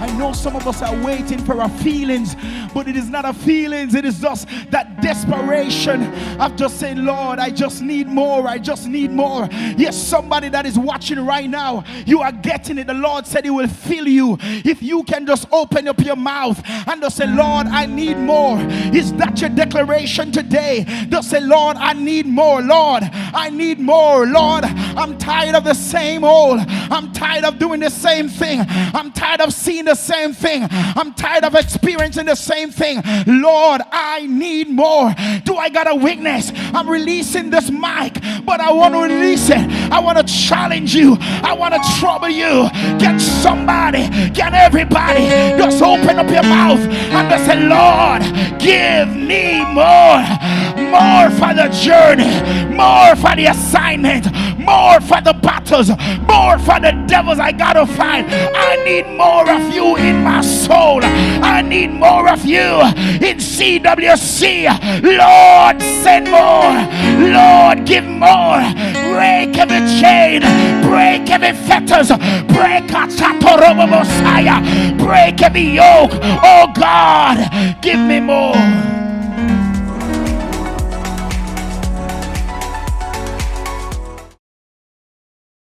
I know some of us are waiting for our feelings, but it is not our feelings. It is just that desperation of just saying, Lord, I just need more. I just need more. Yes, somebody that is watching right now, you are getting it. The Lord said he will fill you. If you can just open up your mouth and just say, Lord, I need more. Is that your declaration today? Just say, Lord, I need more. Lord, I need more. Lord, I'm tired of the same old. I'm tired of doing the same thing. I'm tired of seeing the same thing. I'm tired of experiencing the same thing. Lord, I need more. Do I got a witness? I'm releasing this mic, but I want to release it. I want to challenge you. I want to trouble you. Get somebody, get everybody, just open up your mouth and just say, Lord, give me more. More for the journey, more for the assignment, more for the battles, more for the devils I gotta fight. I need more of you in my soul. I need more of you in CWC. Lord, send more. Lord, give more. Break every chain, break every fetters, break a Messiah, break every yoke. Oh God, give me more.